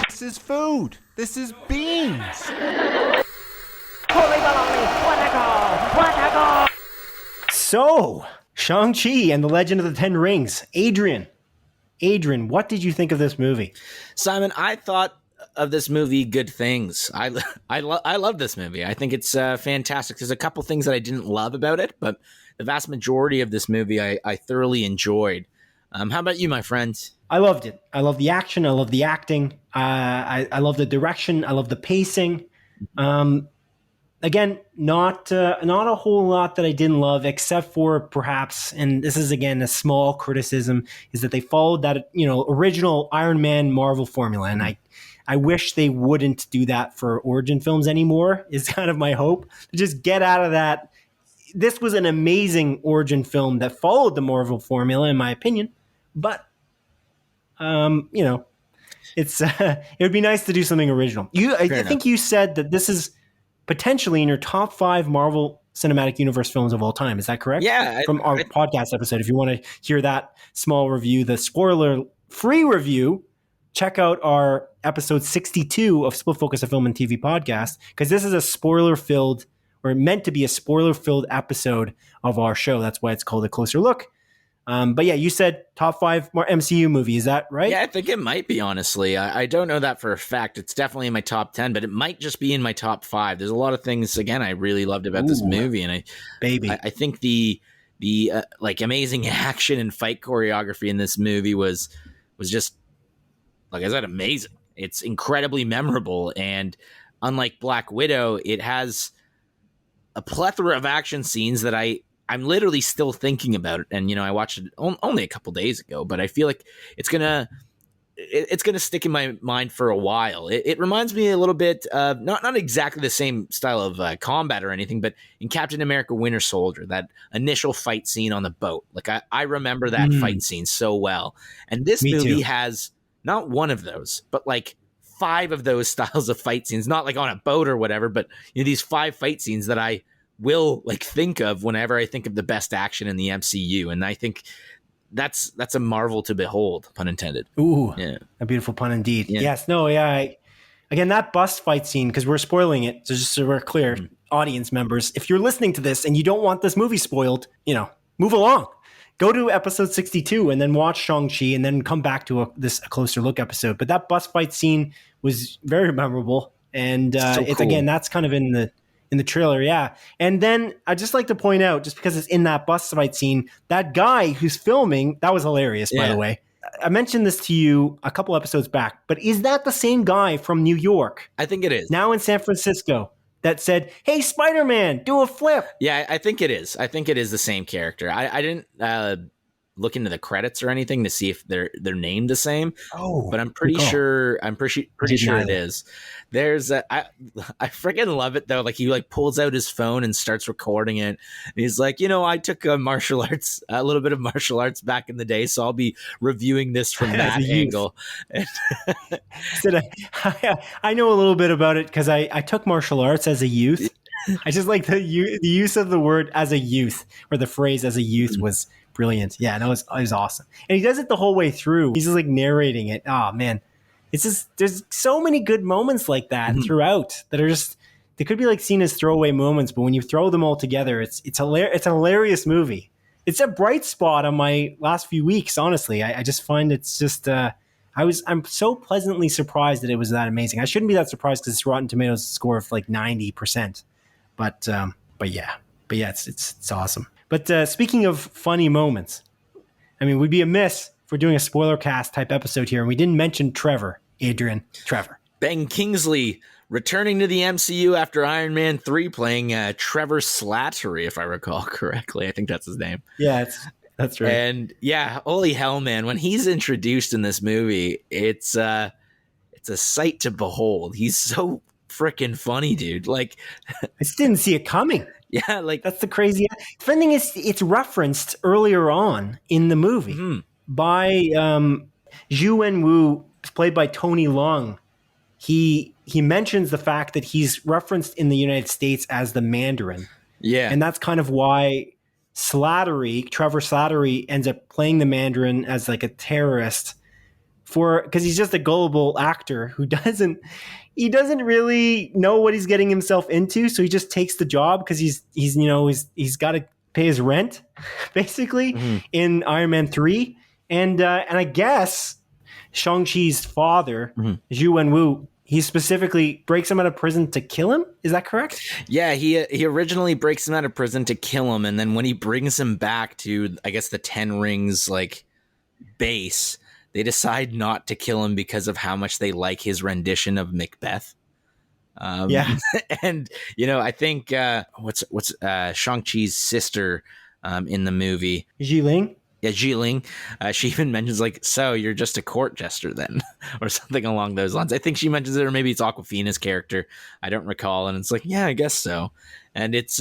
This is food. This is beans. So, Shang-Chi and the Legend of the Ten Rings. Adrian, what did you think of this movie? Simon, I thought of this movie good things. I love this movie. I think it's fantastic. There's a couple things that I didn't love about it, but the vast majority of this movie I thoroughly enjoyed. How about you, my friend? I loved it. I love the action. I love the acting. I love the direction. I love the pacing. Again, not a whole lot that I didn't love, except for perhaps, and this is again a small criticism, is that they followed that original Iron Man Marvel formula, and I wish they wouldn't do that for origin films anymore. Is kind of my hope to just get out of that. This was an amazing origin film that followed the Marvel formula, in my opinion, but it's it would be nice to do something original. I think you said that this is potentially in your top 5 Marvel Cinematic Universe films of all time. Is that correct? Yeah. From our podcast episode. If you want to hear that small review, the spoiler-free review, check out our episode 62 of Split Focus, a Film and TV podcast, because this is a spoiler-filled, or meant to be a spoiler-filled episode of our show. That's why it's called A Closer Look. But yeah, you said top 5 more MCU movie. Is that right? Yeah, I think it might be, honestly. I don't know that for a fact. It's definitely in my top 10, but it might just be in my top 5. There's a lot of things, again, I really loved about this movie. And I think the like amazing action and fight choreography in this movie was just, like I said, amazing. It's incredibly memorable. And unlike Black Widow, it has a plethora of action scenes that I'm literally still thinking about it. And, I watched it only a couple days ago, but I feel like it's going to stick in my mind for a while. It reminds me a little bit of, not exactly the same style of combat or anything, but in Captain America Winter Soldier, that initial fight scene on the boat. Like I remember that fight scene so well. And this movie has not one of those, but like 5 of those styles of fight scenes, not like on a boat or whatever, but these 5 fight scenes that I will like think of whenever I think of the best action in the MCU. And I think that's a marvel to behold, pun intended. Ooh, yeah. A beautiful pun indeed. Yeah. Yes. No, yeah. Again, that bus fight scene, because we're spoiling it, so just so we're clear, audience members, if you're listening to this and you don't want this movie spoiled, move along. Go to episode 62 and then watch Shang-Chi and then come back to a closer look episode. But that bus fight scene was very memorable. And it's cool. Again, that's kind of in the trailer, yeah. And then I'd just like to point out, just because it's in that bus fight scene, that guy who's filming, that was hilarious, by the way. I mentioned this to you a couple episodes back, but is that the same guy from New York? I think it is. Now in San Francisco, that said, "Hey, Spider-Man, do a flip." Yeah, I think it is. I think it is the same character. I didn't look into the credits or anything to see if they're named the same. Oh, but I'm pretty sure. I'm pretty sure it is. There's I freaking love it though. Like he pulls out his phone and starts recording it. And he's like, I took a little bit of martial arts back in the day, so I'll be reviewing this from that angle. I know a little bit about it because I took martial arts as a youth. I just like the use of the word as a youth, or the phrase as a youth was brilliant. Yeah, no, it was awesome. And he does it the whole way through. He's just narrating it. Oh man. It's just, there's so many good moments like that throughout that are just, they could be seen as throwaway moments, but when you throw them all together, it's a hilarious movie. It's a bright spot on my last few weeks. Honestly, I just find it's just, I'm so pleasantly surprised that it was that amazing. I shouldn't be that surprised because it's Rotten Tomatoes score of 90%, but yeah, it's awesome. But speaking of funny moments, I mean, we'd be amiss if we're doing a spoiler cast type episode here, and we didn't mention Trevor. Ben Kingsley returning to the MCU after Iron Man 3, playing Trevor Slattery, if I recall correctly. I think that's his name. Yeah, that's right. And yeah, holy hell, man. When he's introduced in this movie, it's a sight to behold. He's so freaking funny, dude. I just didn't see it coming. Yeah, that's the crazy. The funny thing is, it's referenced earlier on in the movie by Zhu Wenwu, played by Tony Leung. He mentions the fact that he's referenced in the United States as the Mandarin. Yeah. And that's kind of why Trevor Slattery, ends up playing the Mandarin as like a terrorist because he's just a gullible actor who doesn't really know what he's getting himself into, so he just takes the job because he's got to pay his rent, basically, in Iron Man 3. And I guess Shang-Chi's father, Zhu Wenwu, he specifically breaks him out of prison to kill him. Is that correct? Yeah, he originally breaks him out of prison to kill him, and then when he brings him back to, I guess, the Ten Rings like base, they decide not to kill him because of how much they like his rendition of Macbeth. Yeah, and I think what's Shang-Chi's sister in the movie, Jiling. Yeah, Jiling. She even mentions like, "So you're just a court jester then," or something along those lines. I think she mentions it, or maybe it's Awkwafina's character. I don't recall, and it's like, yeah, I guess so. And it's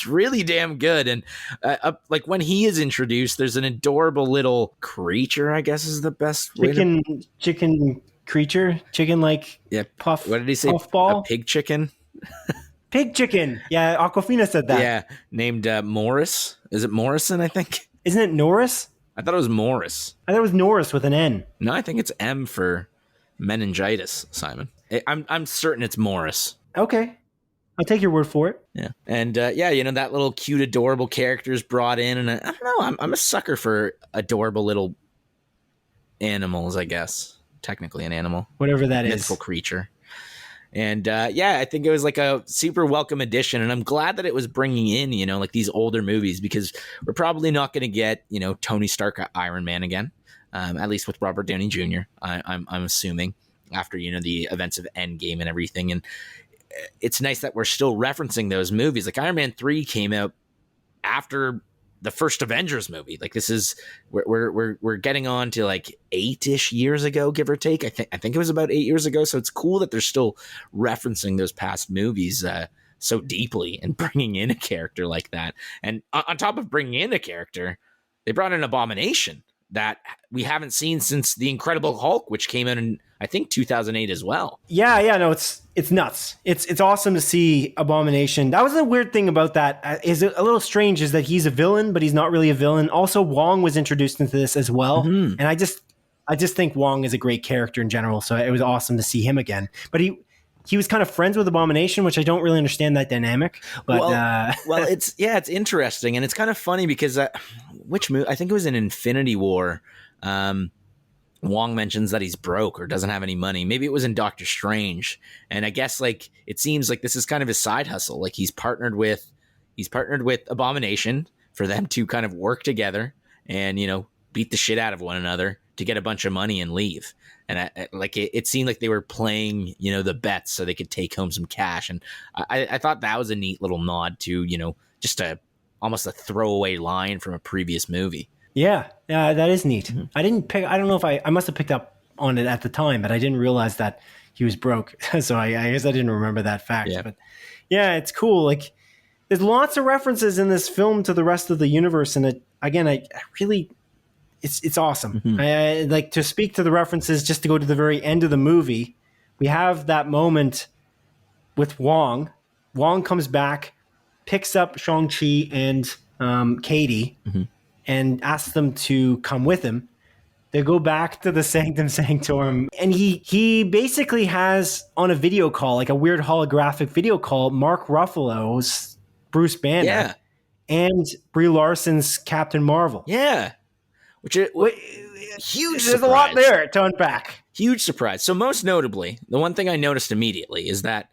really damn good. And like when he is introduced, there's an adorable little creature, I guess is the best chicken creature, chicken like puff. What did he say? Puffball? A pig chicken. Pig chicken. Yeah, Awkwafina said that. Yeah, named Morris. Is it Morrison? I think. Isn't it Norris? I thought it was Morris. I thought it was Norris with an N. No, I think it's M for meningitis, Simon. I'm certain it's Morris. Okay. I'll take your word for it. Yeah. And that little cute, adorable character is brought in. And I don't know, I'm a sucker for adorable little animals, I guess. Technically an animal. Whatever that is. Mythical creature. And I think it was like a super welcome addition. And I'm glad that it was bringing in, like these older movies, because we're probably not going to get, Tony Stark Iron Man again, at least with Robert Downey Jr., I'm assuming, after, the events of Endgame and everything. And it's nice that we're still referencing those movies. Like Iron Man 3 came out after the first Avengers movie. Like this is we're getting on to like 8-ish years ago, give or take. I think it was about 8 years ago. So it's cool that they're still referencing those past movies so deeply and bringing in a character like that. And on top of bringing in a character, they brought in Abomination that we haven't seen since The Incredible Hulk, which came out in, I think, 2008 as well. Yeah, no, it's nuts. It's awesome to see Abomination. That was the weird thing about that. Is a little strange is that he's a villain, but he's not really a villain. Also, Wong was introduced into this as well, and I just think Wong is a great character in general. So it was awesome to see him again. But he was kind of friends with Abomination, which I don't really understand that dynamic. But well, it's interesting, and it's kind of funny because which movie? I think it was in Infinity War. Wong mentions that he's broke or doesn't have any money. Maybe it was in Doctor Strange, and I guess like it seems like this is kind of his side hustle. Like he's partnered with Abomination for them to kind of work together and beat the shit out of one another to get a bunch of money and leave. And it seemed like they were playing, the bets so they could take home some cash. And I thought that was a neat little nod to, just almost a throwaway line from a previous movie. Yeah, that is neat. Mm-hmm. I don't know if I must have picked up on it at the time, but I didn't realize that he was broke. So I guess I didn't remember that fact. Yeah. But yeah, it's cool. Like there's lots of references in this film to the rest of the universe. And I really, it's awesome. Mm-hmm. I like to speak to the references just to go to the very end of the movie. We have that moment with Wong. Wong comes back, picks up Shang-Chi and Katie, and asks them to come with him. They go back to the Sanctum Sanctorum, and he basically has on a video call, like a weird holographic video call, Mark Ruffalo's Bruce Banner and Brie Larson's Captain Marvel. Yeah. Huge There's surprise. A lot there to unpack. Huge surprise. So most notably, the one thing I noticed immediately is that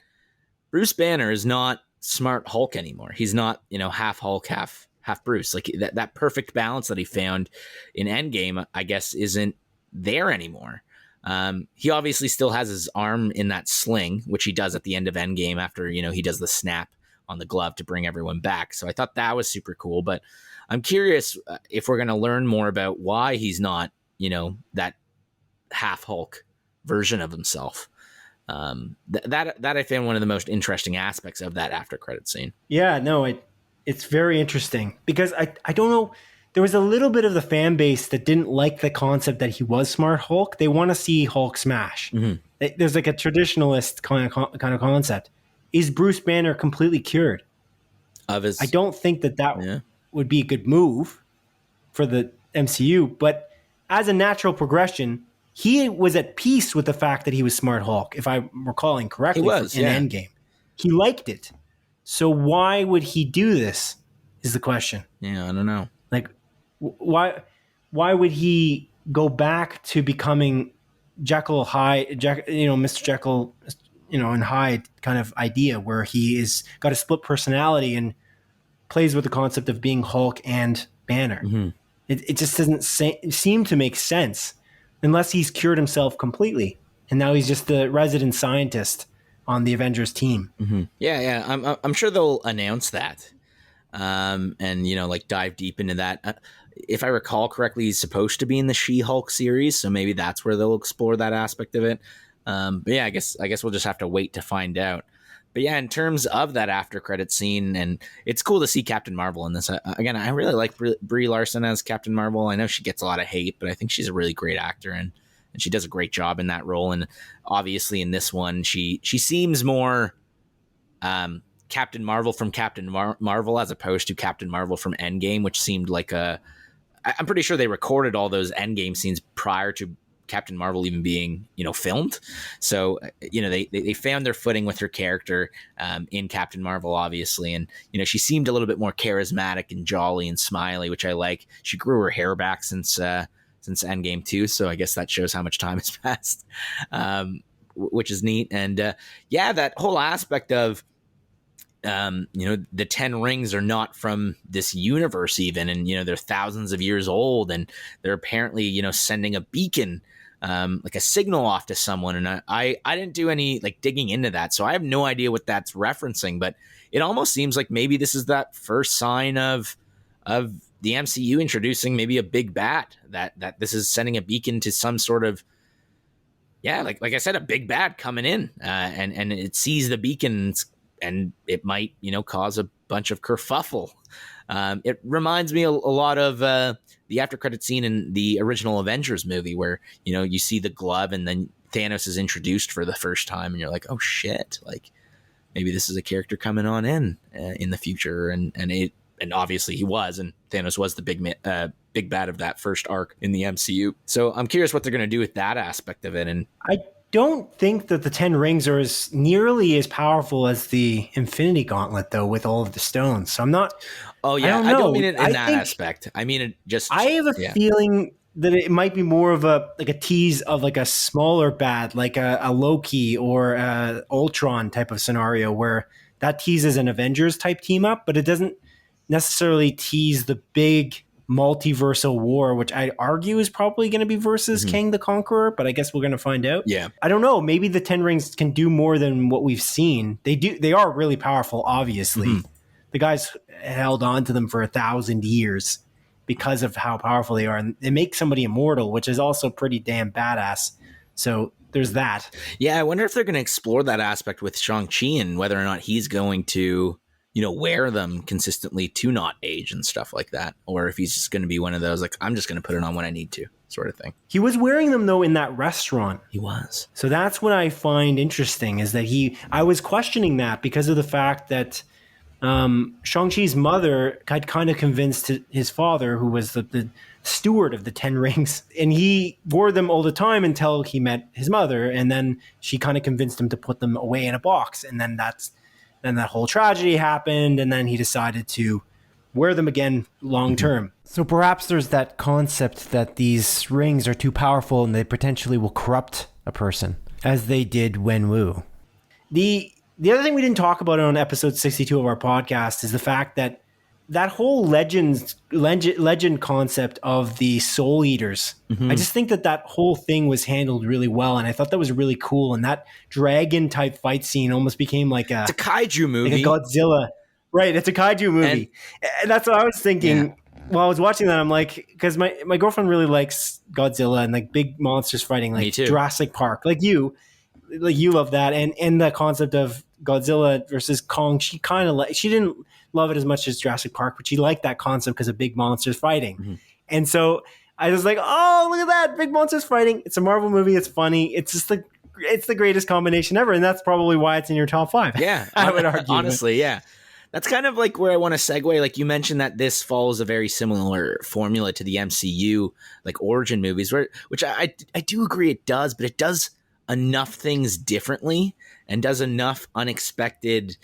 Bruce Banner is not Smart Hulk anymore. He's not, half Hulk, half Bruce. Like that perfect balance that he found in Endgame, I guess, isn't there anymore. He obviously still has his arm in that sling, which he does at the end of Endgame after, he does the snap on the glove to bring everyone back. So I thought that was super cool. But I'm curious if we're going to learn more about why he's not, that half Hulk version of himself. That I found one of the most interesting aspects of that after credit scene. Yeah, no, it's very interesting because I don't know. There was a little bit of the fan base that didn't like the concept that he was Smart Hulk. They want to see Hulk smash. Mm-hmm. There's like a traditionalist kind of concept. Is Bruce Banner completely cured? I don't think that would be a good move for the MCU, but as a natural progression, he was at peace with the fact that he was Smart Hulk, if I'm recalling correctly, in Endgame. He liked it. So why would he do this is the question. Yeah, I don't know. Like, why would he go back to becoming Jekyll Hyde, Mr. Jekyll, and Hyde kind of idea where he is got a split personality and plays with the concept of being Hulk and Banner. Mm-hmm. It just doesn't seem to make sense unless he's cured himself completely. And now he's just the resident scientist on the Avengers team. Mm-hmm. Yeah. I'm sure they'll announce that. And, like dive deep into that. If I recall correctly, he's supposed to be in the She-Hulk series. So maybe that's where they'll explore that aspect of it. But yeah, I guess we'll just have to wait to find out. But yeah, in terms of that after credit scene, and it's cool to see Captain Marvel in this. Again, I really like Brie Larson as Captain Marvel. I know she gets a lot of hate, but I think she's a really great actor, and she does a great job in that role. And obviously in this one, she seems more Captain Marvel from Captain Marvel as opposed to Captain Marvel from Endgame, which seemed like I'm pretty sure they recorded all those Endgame scenes prior to Captain Marvel even being, filmed. So, they found their footing with her character in Captain Marvel, obviously. And, she seemed a little bit more charismatic and jolly and smiley, which I like. She grew her hair back since Endgame too. So I guess that shows how much time has passed, which is neat. And that whole aspect of, the 10 rings are not from this universe even. And, they're thousands of years old, and they're apparently, sending a beacon, like a signal off to someone. And I didn't do any like digging into that. So I have no idea what that's referencing, but it almost seems like maybe this is that first sign of the MCU introducing maybe a big bad, that this is sending a beacon to some sort of, like I said, a big bad coming in, and it sees the beacon, and it might, cause a bunch of kerfuffle. It reminds me a lot of the after credit scene in the original Avengers movie where, you see the glove and then Thanos is introduced for the first time and you're like, oh shit, like maybe this is a character coming on in the future. And obviously he was, and Thanos was the big bad of that first arc in the MCU. So I'm curious what they're going to do with that aspect of it. And I don't think that the 10 rings are nearly as powerful as the Infinity Gauntlet, though, with all of the stones. So I'm not. Oh yeah, I don't mean it in that aspect. I mean it just. I have a feeling that it might be more of a tease of like a smaller bad, like a Loki or a Ultron type of scenario where that teases an Avengers type team up, but it doesn't necessarily tease the big multiversal war, which I argue is probably going to be versus Kang the Conqueror, but I guess we're going to find out. Yeah. I don't know. Maybe the 10 rings can do more than what we've seen. They are really powerful, obviously. Mm-hmm. The guys held on to them for 1,000 years because of how powerful they are. And they make somebody immortal, which is also pretty damn badass. So there's that. Yeah, I wonder if they're going to explore that aspect with Shang-Chi and whether or not he's going to wear them consistently to not age and stuff like that. Or if he's just going to be one of those, like, I'm just going to put it on when I need to sort of thing. He was wearing them, though, in that restaurant. He was. So that's what I find interesting is that I was questioning that because of the fact that Shang-Chi's mother had kind of convinced his father, who was the steward of the 10 rings, and he wore them all the time until he met his mother. And then she kind of convinced him to put them away in a box. And then that whole tragedy happened, and then he decided to wear them again long term. So perhaps there's that concept that these rings are too powerful and they potentially will corrupt a person, as they did Wenwu. The other thing we didn't talk about on episode 62 of our podcast is the fact that whole legend concept of the Soul Eaters. Mm-hmm. I just think that whole thing was handled really well, and I thought that was really cool. And that dragon type fight scene almost became it's a kaiju movie, like a Godzilla. Right, it's a kaiju movie, and that's what I was thinking. Yeah. While I was watching that, I'm like, because my girlfriend really likes Godzilla and like big monsters fighting, like Jurassic Park, like you love that, and the concept of Godzilla versus Kong. She didn't love it as much as Jurassic Park, but she liked that concept because of big monsters fighting. Mm-hmm. And so I was like, oh, look at that, big monsters fighting. It's a Marvel movie. It's funny. It's just it's the greatest combination ever, and that's probably why it's in your top 5. Yeah, I would argue. Honestly, yeah. That's kind of like where I want to segue. Like you mentioned that this follows a very similar formula to the MCU, like origin movies, which I do agree it does, but it does enough things differently and does enough unexpected,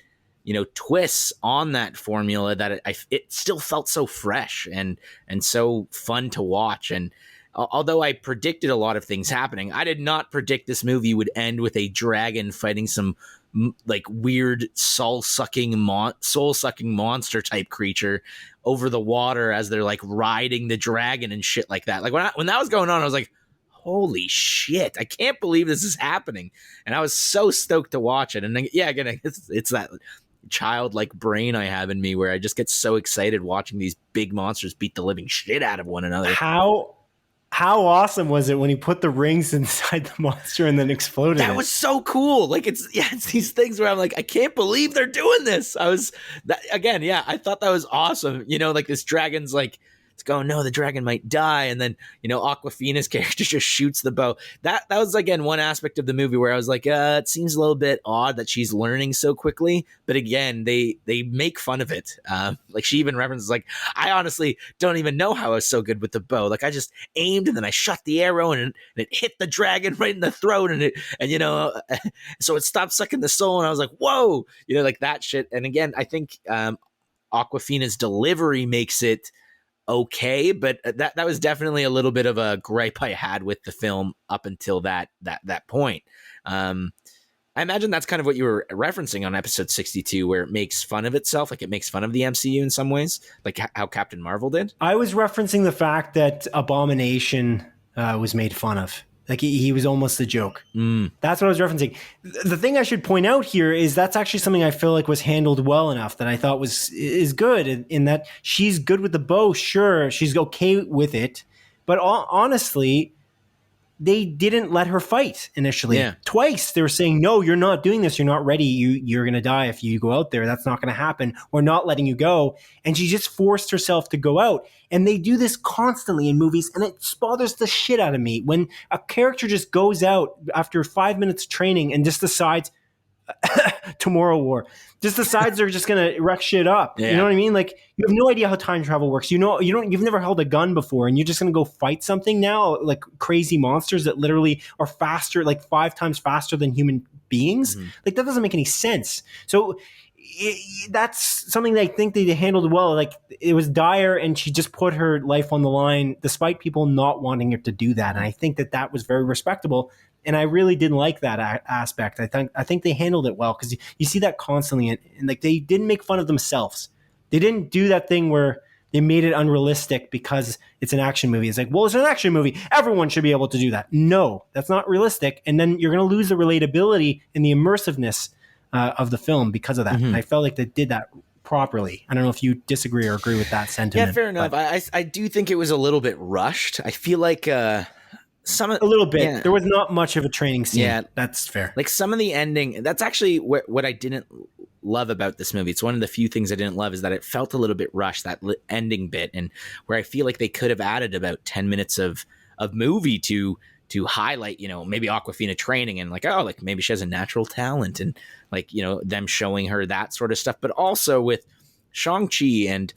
twists on that formula that it still felt so fresh and so fun to watch. And although I predicted a lot of things happening, I did not predict this movie would end with a dragon fighting some like weird soul-sucking monster type creature over the water as they're like riding the dragon and shit like that. Like when that was going on, I was like, holy shit, I can't believe this is happening. And I was so stoked to watch it. And then, yeah, again, it's that childlike brain I have in me where I just get so excited watching these big monsters beat the living shit out of one another. How awesome was it when he put the rings inside the monster and then exploded That was so cool. Like it's these things where I'm like, I can't believe they're doing this. I thought that was awesome. Like this dragon's like, it's going, no, the dragon might die. And then, Awkwafina's character just shoots the bow. That was, again, one aspect of the movie where I was like, it seems a little bit odd that she's learning so quickly. But again, they make fun of it. Like she even references, like, I honestly don't even know how I was so good with the bow. Like I just aimed and then I shot the arrow and it hit the dragon right in the throat. So it stopped sucking the soul. And I was like, whoa, like that shit. And again, I think Awkwafina's delivery makes it okay, but that was definitely a little bit of a gripe I had with the film up until that point. I imagine that's kind of what you were referencing on episode 62, where it makes fun of itself, like it makes fun of the MCU in some ways, like how Captain Marvel did. I was referencing the fact that Abomination was made fun of. Like he was almost a joke. That's what I was referencing. The thing I should point out here is that's actually something I feel like was handled well enough that I thought is good in that she's good with the bow. Sure, she's okay with it, but honestly, they didn't let her fight initially. Yeah. Twice they were saying, no, you're not doing this. You're not ready. You're going to die if you go out there. That's not going to happen. We're not letting you go. And she just forced herself to go out. And they do this constantly in movies. And it bothers the shit out of me when a character just goes out after 5 minutes of training and just decides, Tomorrow War, just decides they're just gonna wreck shit up. Yeah. You know what I mean? Like you have no idea how time travel works. You've never held a gun before, and you're just gonna go fight something now, like crazy monsters that literally are faster, like 5 times faster than human beings. Mm-hmm. Like that doesn't make any sense. So that's something that I think they handled well. Like it was dire, and she just put her life on the line, despite people not wanting her to do that. And I think that was very respectable. And I really didn't like that aspect. I think they handled it well because you see that constantly, and like they didn't make fun of themselves. They didn't do that thing where they made it unrealistic because it's an action movie. It's like, well, it's an action movie. Everyone should be able to do that. No, that's not realistic. And then you're going to lose the relatability and the immersiveness of the film because of that. Mm-hmm. And I felt like they did that properly. I don't know if you disagree or agree with that sentiment. Yeah, fair enough. I do think it was a little bit rushed. I feel like a little bit. Yeah. There was not much of a training scene. Yeah, that's fair. Like some of the ending, that's actually what I didn't love about this movie. It's one of the few things I didn't love is that it felt a little bit rushed, that ending bit, and where I feel like they could have added about 10 minutes of movie to highlight, maybe Awkwafina training and like, oh, like maybe she has a natural talent and like, them showing her that sort of stuff. But also with Shang-Chi and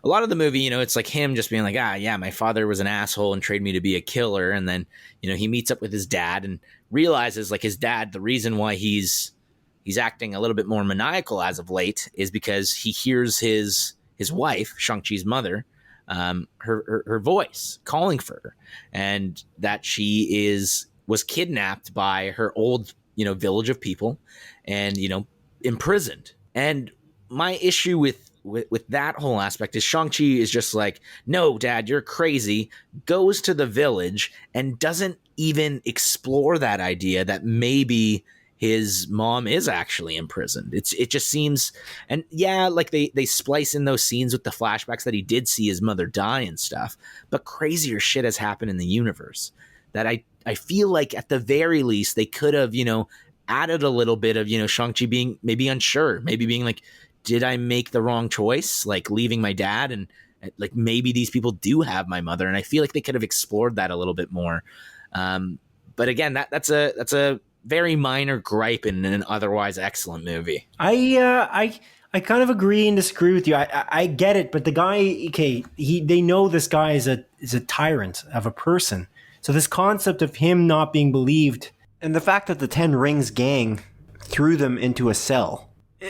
a lot of the movie, it's like him just being like, yeah, my father was an asshole and trained me to be a killer. And then, he meets up with his dad and realizes like his dad, the reason why he's acting a little bit more maniacal as of late is because he hears his wife, Shang-Chi's mother, her voice calling for her, and that she was kidnapped by her old, village of people and, imprisoned. And my issue with that whole aspect is Shang-Chi is just like, no, Dad, you're crazy, goes to the village and doesn't even explore that idea that maybe his mom is actually imprisoned. It just seems, and yeah, like they splice in those scenes with the flashbacks that he did see his mother die and stuff, but crazier shit has happened in the universe that I feel like at the very least they could have, added a little bit of, Shang-Chi being maybe unsure, maybe being like, did I make the wrong choice? Like leaving my dad and like maybe these people do have my mother. And I feel like they could have explored that a little bit more. But again, that's a very minor gripe in an otherwise excellent movie. I kind of agree and disagree with you. I get it, but the guy, okay, they know this guy is a tyrant of a person. So this concept of him not being believed, and the fact that the Ten Rings gang threw them into a cell.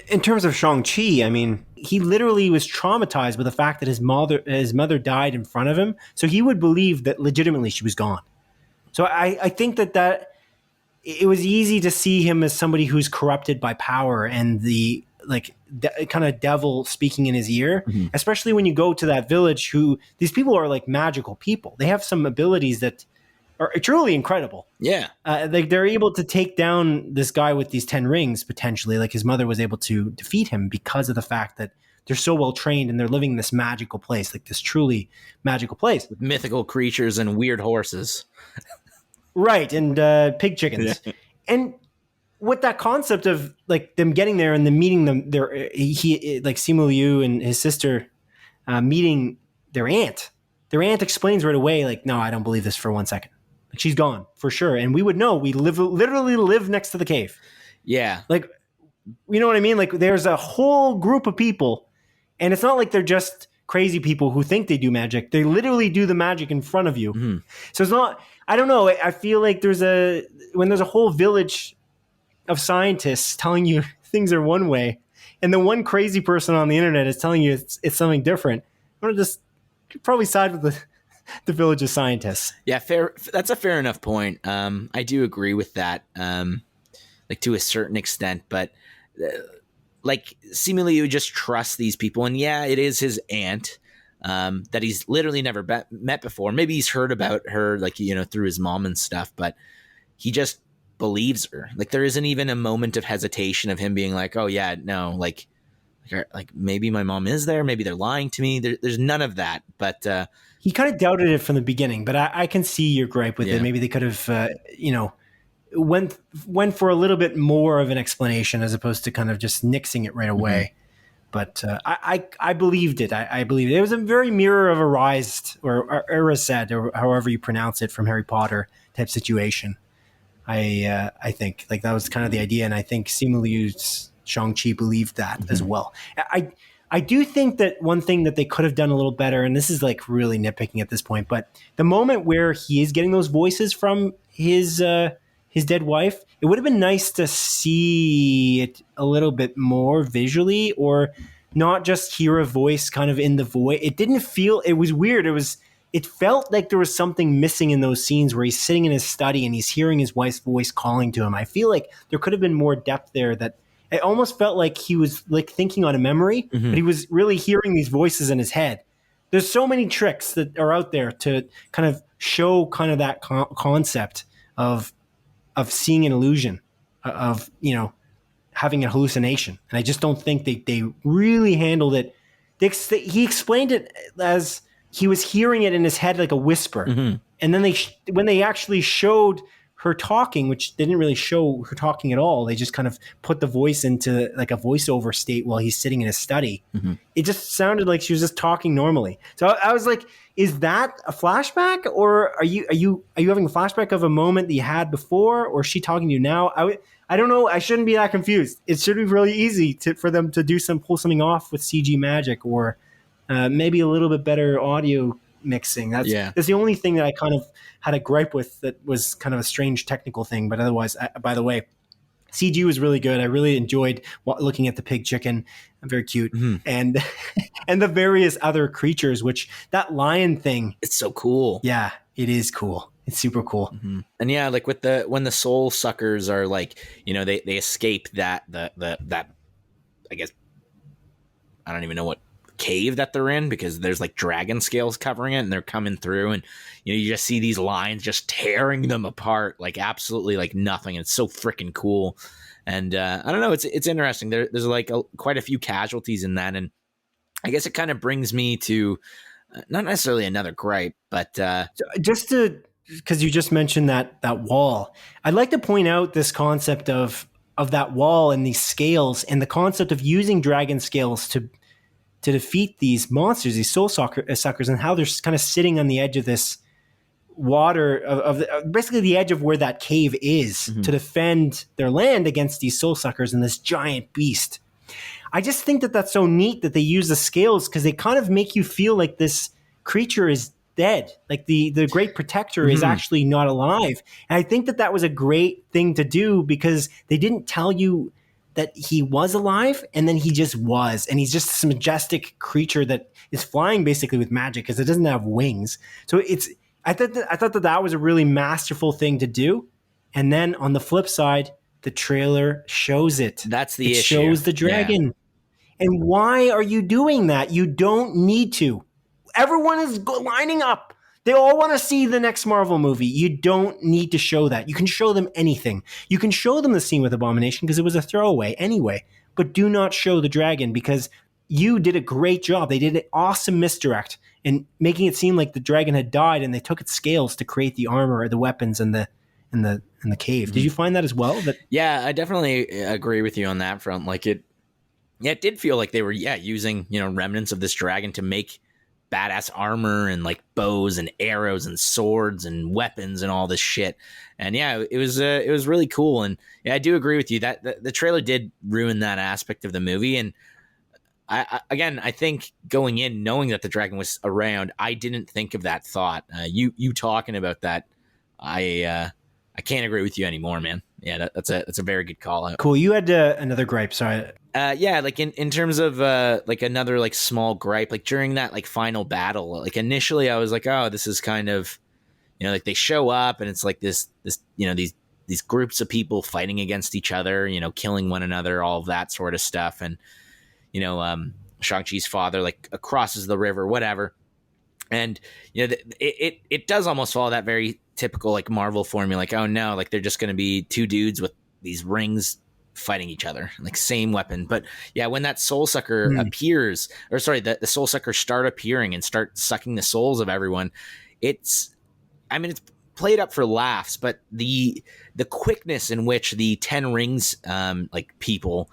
In terms of Shang-Chi, I mean, he literally was traumatized by the fact that his mother died in front of him. So he would believe that legitimately she was gone. So I think that it was easy to see him as somebody who's corrupted by power and the kind of devil speaking in his ear, especially when you go to that village. These people are like magical people. They have some abilities that are truly incredible. Yeah. They're able to take down this guy with these 10 rings, potentially. Like his mother was able to defeat him because of the fact that they're so well trained and they're living in this magical place, like this truly magical place. With mythical creatures and weird horses. Right, and pig chickens. Yeah. And with that concept of like them getting there and then meeting them, like Simu Liu and his sister meeting their aunt. Their aunt explains right away, like, no, I don't believe this for 1 second. Like she's gone for sure, and we would know. We literally live next to the cave. Yeah, like you know what I mean. Like there's a whole group of people, and it's not like they're just crazy people who think they do magic. They literally do the magic in front of you. Mm-hmm. So it's not. I don't know. I feel like when there's a whole village of scientists telling you things are one way, and the one crazy person on the internet is telling you it's something different. I'm gonna just probably side with the village of scientists. Yeah, fair. That's a fair enough point. I do agree with that, like to a certain extent. But like, seemingly, you just trust these people, and yeah, it is his aunt that he's literally never met before. Maybe he's heard about her, like through his mom and stuff, but he just believes her. Like there isn't even a moment of hesitation of him being like, "Oh yeah, no, like maybe my mom is there. Maybe they're lying to me." There's none of that, but. He kind of doubted it from the beginning, but I can see your gripe with it. Maybe they could have, went for a little bit more of an explanation as opposed to kind of just nixing it right away. But I believed it. I believed it. It was a very mirror of Arised or Erised or however you pronounce it from Harry Potter type situation. I think like that was kind of the idea, and I think Simu Liu's Shang-Chi believed that as well. I do think that one thing that they could have done a little better, and this is like really nitpicking at this point, but the moment where he is getting those voices from his dead wife, it would have been nice to see it a little bit more visually, or not just hear a voice kind of in the void. It didn't feel, it was weird. It felt like there was something missing in those scenes where he's sitting in his study and he's hearing his wife's voice calling to him. I feel like there could have been more depth there. That it almost felt like he was like thinking on a memory, but he was really hearing these voices in his head. There's so many tricks that are out there to kind of show kind of that concept of seeing an illusion, of having a hallucination, and I just don't think they really handled it. He explained it as he was hearing it in his head like a whisper, and then when they actually showed her talking, which they didn't really show her talking at all. They just kind of put the voice into like a voiceover state while he's sitting in his study. It just sounded like she was just talking normally. So I was like, is that a flashback, or are you having a flashback of a moment that you had before, or is she talking to you now? I don't know. I shouldn't be that confused. It should be really easy for them to pull something off with CG magic, or maybe a little bit better audio mixing. That's the only thing that I kind of had a gripe with, that was kind of a strange technical thing. But otherwise, by the way, CG was really good. I really enjoyed looking at the pig chicken. Very cute. And and the various other creatures, which that lion thing. It's so cool. Yeah, it is cool. It's super cool. And yeah, like with when the soul suckers are like, they escape that I guess, I don't even know what cave that they're in, because there's like dragon scales covering it, and they're coming through, and you just see these lions just tearing them apart like absolutely like nothing. And it's so freaking cool. And I don't know, it's interesting. There's like quite a few casualties in that, and I guess it kind of brings me to not necessarily another gripe, but just to, because you just mentioned that wall, I'd like to point out this concept of that wall and these scales, and the concept of using dragon scales to defeat these monsters, these soul suckers, and how they're kind of sitting on the edge of this water of basically the edge of where that cave is to defend their land against these soul suckers and this giant beast. I just think that that's so neat that they use the scales because they kind of make you feel like this creature is dead. Like the great protector is actually not alive. And I think that that was a great thing to do because they didn't tell you that he was alive and then he just was. And he's just this majestic creature that is flying basically with magic because it doesn't have wings. So I thought that was a really masterful thing to do. And then on the flip side, the trailer shows it. That's the issue. It shows the dragon. Yeah. And why are you doing that? You don't need to. Everyone is lining up. They all want to see the next Marvel movie. You don't need to show that. You can show them anything. You can show them the scene with Abomination because it was a throwaway anyway. But do not show the dragon because you did a great job. They did an awesome misdirect in making it seem like the dragon had died, and they took its scales to create the armor or the weapons and the cave. Did you find that as well? Yeah, I definitely agree with you on that front. Like it did feel like they were using remnants of this dragon to make badass armor and like bows and arrows and swords and weapons and all this shit. And yeah, it was really cool. And yeah, I do agree with you that the trailer did ruin that aspect of the movie. And I think going in knowing that the dragon was around, I didn't think of that thought. You talking about that, I can't agree with you anymore, man. Yeah, that's a very good call out. Cool. You had another gripe. Sorry. Yeah, like in terms of like another like small gripe, like during that like final battle, like initially I was like, oh, this is kind of, like they show up and it's like this these groups of people fighting against each other, killing one another, all of that sort of stuff, and Shang-Chi's father like crosses the river, whatever, and it does almost follow that very typical like Marvel formula, like, oh no, like they're just going to be two dudes with these rings fighting each other, like same weapon. But yeah, when that soul sucker appears, or sorry, the soul suckers start appearing and start sucking the souls of everyone, it's played up for laughs, but the quickness in which the 10 rings like people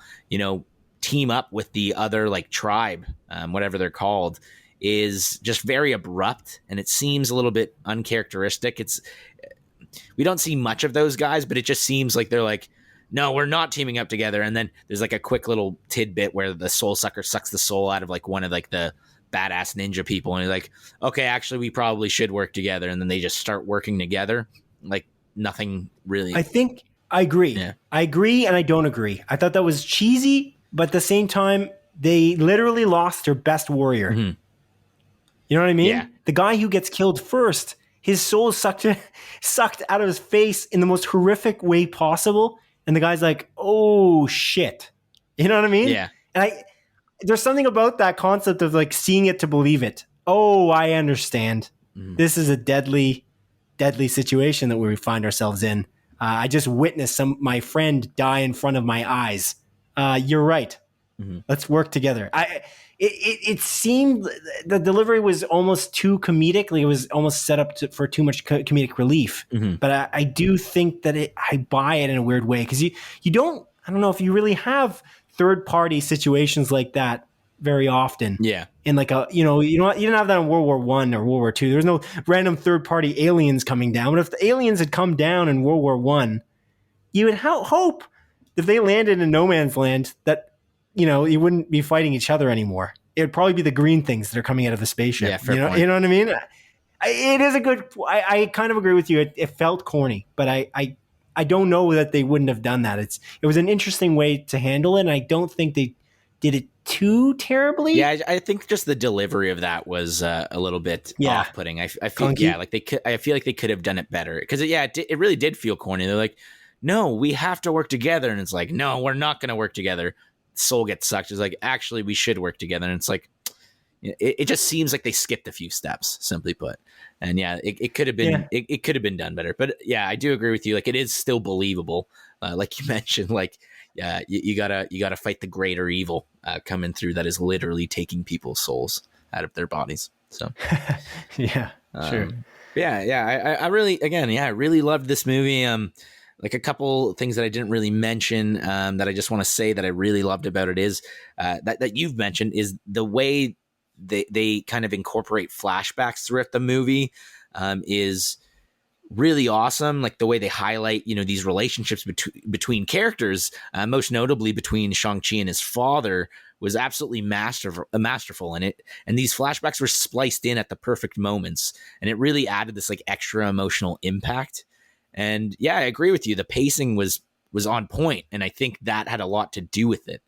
team up with the other like tribe, whatever they're called, is just very abrupt, and it seems a little bit uncharacteristic. We don't see much of those guys, but it just seems like they're like, no, we're not teaming up together. And then there's like a quick little tidbit where the soul sucker sucks the soul out of like one of like the badass ninja people, and you're like, okay, actually we probably should work together. And then they just start working together like nothing really. I think I agree. Yeah. I agree and I don't agree. I thought that was cheesy, but at the same time, they literally lost their best warrior. Mm-hmm. You know what I mean? Yeah. The guy who gets killed first, his soul sucked out of his face in the most horrific way possible. And the guy's like, oh shit. You know what I mean? Yeah. And there's something about that concept of like seeing it to believe it. Oh, I understand. Mm-hmm. This is a deadly, deadly situation that we find ourselves in. I just witnessed my friend die in front of my eyes. You're right. Mm-hmm. Let's work together. It seemed the delivery was almost too comedic. Like it was almost set up for too much comedic relief. Mm-hmm. But I do think that I buy it in a weird way because you don't. I don't know if you really have third party situations like that very often. Yeah. In like you didn't have that in World War I or World War II. There was no random third party aliens coming down. But if the aliens had come down in World War I, you would hope if they landed in no man's land that. You wouldn't be fighting each other anymore. It would probably be the green things that are coming out of the spaceship. Yeah, fair point. You know what I mean? It is a good. I kind of agree with you. It felt corny, but I don't know that they wouldn't have done that. It was an interesting way to handle it, and I don't think they did it too terribly. Yeah, I think just the delivery of that was a little bit off-putting. I feel I feel like they could have done it better because it really did feel corny. They're like, no, we have to work together, and it's like, no, we're not going to work together. Soul gets sucked. It's like, actually we should work together, and it's like it just seems like they skipped a few steps, simply put. And yeah, it could have been it could have been done better. But yeah, I do agree with you. Like it is still believable. Like you mentioned, like you gotta fight the greater evil coming through that is literally taking people's souls out of their bodies. So yeah, sure. I really loved this movie. Like a couple things that I didn't really mention that I just want to say that I really loved about it is that you've mentioned is the way they kind of incorporate flashbacks throughout the movie is really awesome. Like the way they highlight, these relationships between characters, most notably between Shang-Chi and his father, was absolutely masterful in it. And these flashbacks were spliced in at the perfect moments, and it really added this like extra emotional impact. And yeah, I agree with you. The pacing was on point, and I think that had a lot to do with it.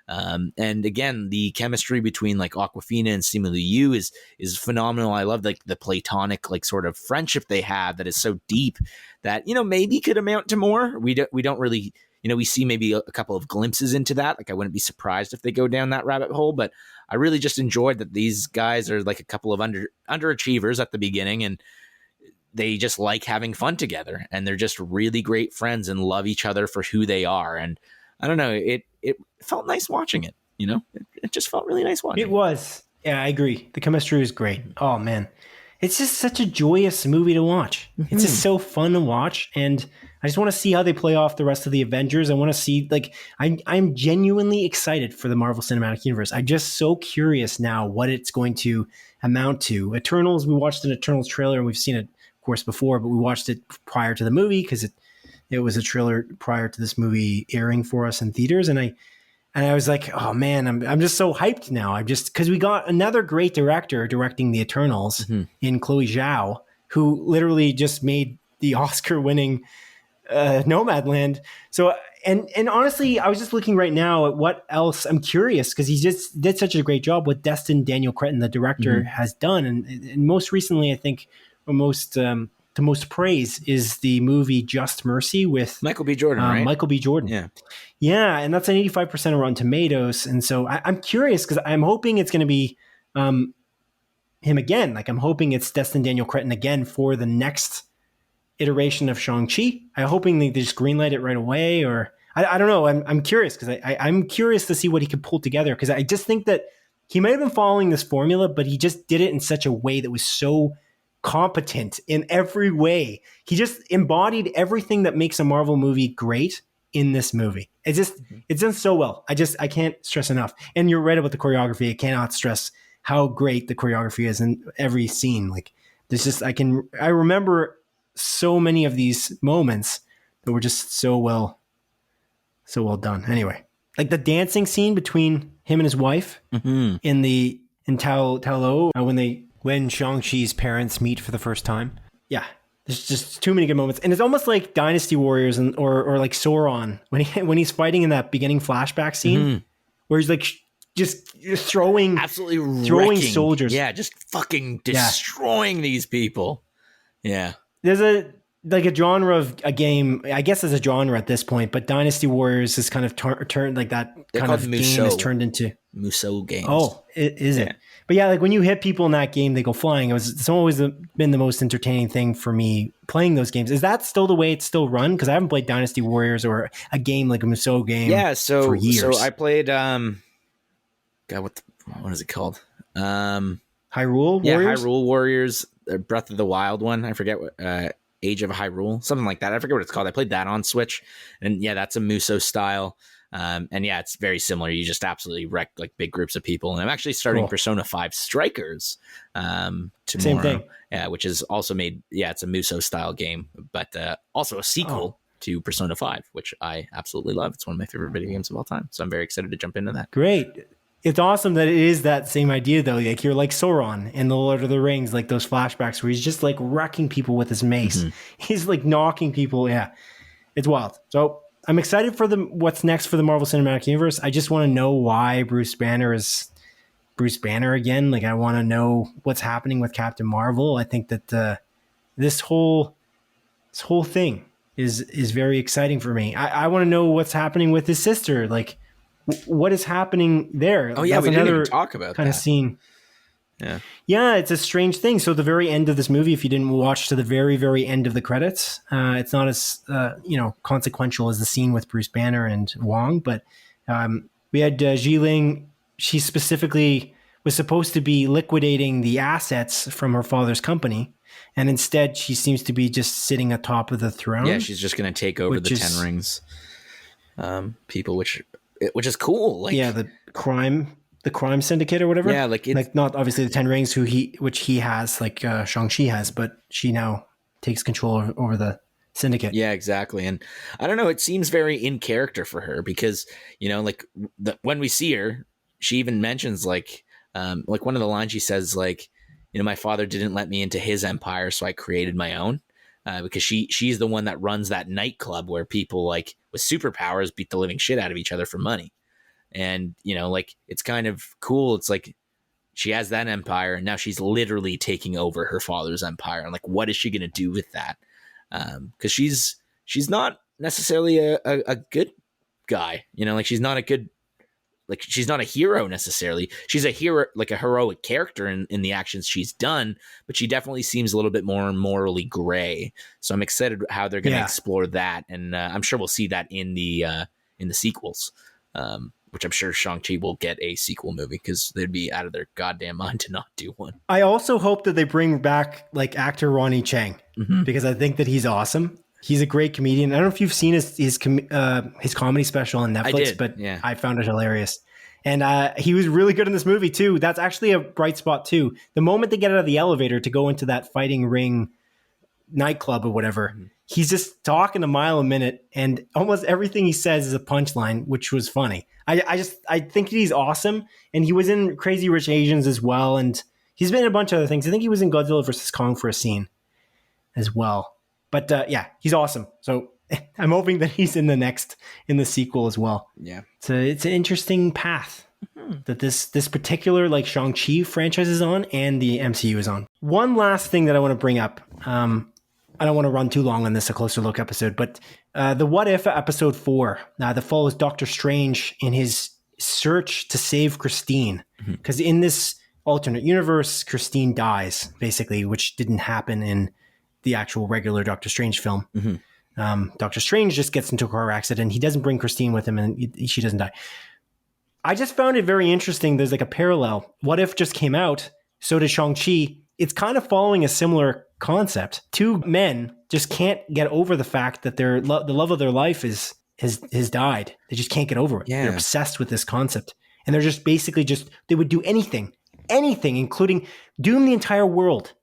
And again, the chemistry between like Awkwafina and Simu Liu is phenomenal. I love like the platonic like sort of friendship they have that is so deep that maybe could amount to more. We don't really we see maybe a couple of glimpses into that. Like I wouldn't be surprised if they go down that rabbit hole, but I really just enjoyed that these guys are like a couple of underachievers at the beginning, and they just like having fun together, and they're just really great friends and love each other for who they are. And I don't know, it felt nice watching it. It just felt really nice watching. It was. Yeah, I agree. The chemistry was great. Oh man, it's just such a joyous movie to watch. Mm-hmm. It's just so fun to watch, and I just want to see how they play off the rest of the Avengers. I want to see, like, I'm genuinely excited for the Marvel Cinematic Universe. I'm just so curious now what it's going to amount to. Eternals, we watched an Eternals trailer, and we've seen it, of course, before, but we watched it prior to the movie because it was a trailer prior to this movie airing for us in theaters, and I was like, oh man, I'm just so hyped now. I'm just, because we got another great director directing the Eternals mm-hmm. in Chloe Zhao, who literally just made the Oscar-winning Nomadland. So, and honestly, I was just looking right now at what else. I'm curious because he just did such a great job with Destin Daniel Cretton, the director, mm-hmm. has done, and most recently, I think, the most praise is the movie Just Mercy with Michael B. Jordan, right? Michael B. Jordan. Yeah, and that's an 85% of Rotten Tomatoes. And so I'm curious because I'm hoping it's going to be him again. Like I'm hoping it's Destin Daniel Cretton again for the next iteration of Shang-Chi. I'm hoping they just greenlight it right away, or I don't know. I'm curious because I'm curious to see what he could pull together, because I just think that he might have been following this formula, but he just did it in such a way that was so competent in every way. He just embodied everything that makes a Marvel movie great in this movie. It's done so well. I can't stress enough. And you're right about the choreography. I cannot stress how great the choreography is in every scene. Like there's just, I remember so many of these moments that were just so well done. Anyway, like the dancing scene between him and his wife mm-hmm. in Tao Lo, when Shang-Chi's parents meet for the first time. Yeah, there's just too many good moments. And it's almost like Dynasty Warriors or like Sauron when he's fighting in that beginning flashback scene mm-hmm. where he's like just throwing soldiers. Yeah, just fucking destroying these people. Yeah. There's a genre of a game, I guess there's a genre at this point, but Dynasty Warriors is kind of turned like that. They're kind of Musou. Game is turned into Musou games. Oh, is it? But yeah, like when you hit people in that game, they go flying. It's always been the most entertaining thing for me playing those games. Is that still the way it's still run? Because I haven't played Dynasty Warriors or a game like a Musou game. For years. So I played. God, what is it called? Hyrule Warriors. Yeah, Hyrule Warriors. Breath of the Wild one. I forget what. Age of Hyrule, something like that. I forget what it's called. I played that on Switch, and yeah, that's a Musou style. And yeah, it's very similar. You just absolutely wreck like big groups of people. And I'm actually starting Persona 5 Strikers tomorrow. Same thing. Yeah, which is also made. Yeah, it's a Musou style game, but also a sequel to Persona 5, which I absolutely love. It's one of my favorite video games of all time. So I'm very excited to jump into that. Great. It's awesome that it is that same idea, though. Like you're like Sauron in the Lord of the Rings, like those flashbacks where he's just like wrecking people with his mace. Mm-hmm. He's like knocking people. Yeah, it's wild. So I'm excited for what's next for the Marvel Cinematic Universe. I just want to know why Bruce Banner is Bruce Banner again. Like I want to know what's happening with Captain Marvel. I think that this whole thing is very exciting for me. I want to know what's happening with his sister. Like, what is happening there? Oh yeah, we didn't even talk about kind of scene. Yeah, it's a strange thing. So the very end of this movie, if you didn't watch to the very, very end of the credits, it's not as consequential as the scene with Bruce Banner and Wong. But we had Xiling. She specifically was supposed to be liquidating the assets from her father's company, and instead she seems to be just sitting atop of the throne. Yeah, she's just going to take over the Ten Rings people, which is cool. Like, yeah, the crime syndicate or whatever. Yeah, like not obviously the Ten Rings which he has, like Shang-Chi has, but she now takes control over the syndicate. Yeah, exactly. And I don't know, it seems very in character for her because, like when we see her, she even mentions like one of the lines she says, like, my father didn't let me into his empire, so I created my own. Because she's the one that runs that nightclub where people like with superpowers beat the living shit out of each other for money. And, like, it's kind of cool. It's like she has that empire and now she's literally taking over her father's empire. And like, what is she going to do with that? Because she's not necessarily a good guy, like she's not a good, like she's not a hero necessarily. She's a hero, like a heroic character in the actions she's done, but she definitely seems a little bit more morally gray. So I'm excited how they're going to explore that, and I'm sure we'll see that in the sequels, which I'm sure Shang-Chi will get a sequel movie because they'd be out of their goddamn mind to not do one. I also hope that they bring back like actor Ronnie Chang because I think that he's awesome. He's a great comedian. I don't know if you've seen his comedy special on Netflix, but I found it hilarious. And he was really good in this movie too. That's actually a bright spot too. The moment they get out of the elevator to go into that fighting ring nightclub or whatever, he's just talking a mile a minute, and almost everything he says is a punchline, which was funny. I think he's awesome, and he was in Crazy Rich Asians as well, and he's been in a bunch of other things. I think he was in Godzilla vs. Kong for a scene as well. But he's awesome. So I'm hoping that he's in the sequel as well. Yeah. So it's an interesting path that this particular like Shang-Chi franchise is on and the MCU is on. One last thing that I want to bring up. I don't want to run too long on this, a closer look episode, but the What If episode 4 that follows Doctor Strange in his search to save Christine. Because in this alternate universe, Christine dies, basically, which didn't happen in the actual regular Doctor Strange film. Doctor Strange just gets into a car accident. He doesn't bring Christine with him and she doesn't die. I just found it very interesting. There's like a parallel. What If just came out, so did Shang-Chi. It's kind of following a similar concept. Two men just can't get over the fact that the love of their life has died. They just can't get over it. Yeah. They're obsessed with this concept. And they're just basically they would do anything, including doom the entire world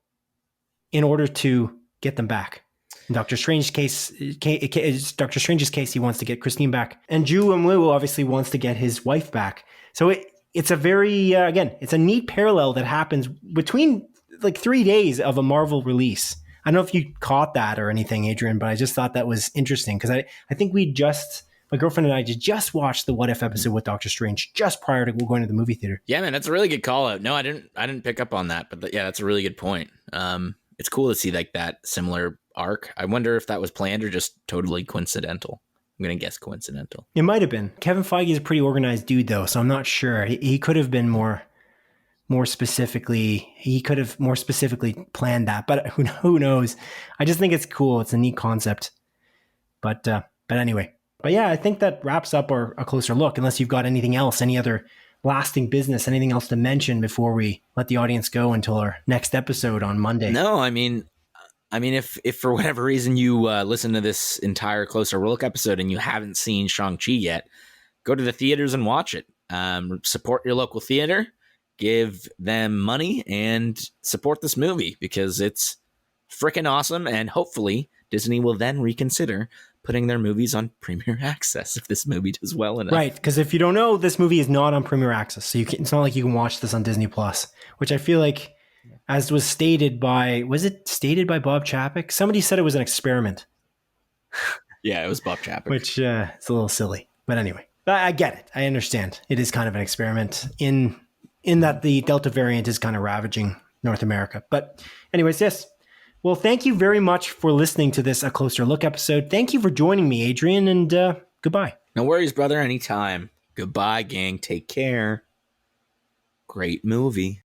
in order to get them back. In Doctor Strange's case, he wants to get Christine back. And Ju Woo obviously wants to get his wife back. So it's a very, it's a neat parallel that happens between like 3 days of a Marvel release. I don't know if you caught that or anything, Adrian, but I just thought that was interesting because I think my girlfriend and I just watched the What If episode with Doctor Strange just prior to going to the movie theater. Yeah, man, that's a really good call out. No, I didn't pick up on that, but that's a really good point. It's cool to see like that similar arc. I wonder if that was planned or just totally coincidental. I'm going to guess coincidental. It might have been. Kevin Feige is a pretty organized dude though, so I'm not sure. He could have been more specifically planned that, but who knows? I just think it's cool. It's a neat concept. But anyway. But yeah, I think that wraps up a closer look, unless you've got anything else, any other lasting business, anything else to mention before we let the audience go until our next episode on Monday. No, I mean, if for whatever reason you listen to this entire closer look episode and you haven't seen Shang-Chi yet, go to the theaters and watch it. Support your local theater, give them money, and support this movie because it's freaking awesome. And hopefully Disney will then reconsider putting their movies on Premier Access if this movie does well enough. Right, because if you don't know, this movie is not on Premier Access, so it's not like you can watch this on Disney Plus, which I feel like, as was stated by Bob Chapek? Somebody said it was an experiment. Yeah, it was Bob Chapek. Which it's a little silly, but anyway, I get it. I understand. It is kind of an experiment in that the Delta variant is kind of ravaging North America. But anyways, yes. Well, thank you very much for listening to this A Closer Look episode. Thank you for joining me, Adrian, and goodbye. No worries, brother. Anytime. Goodbye, gang. Take care. Great movie.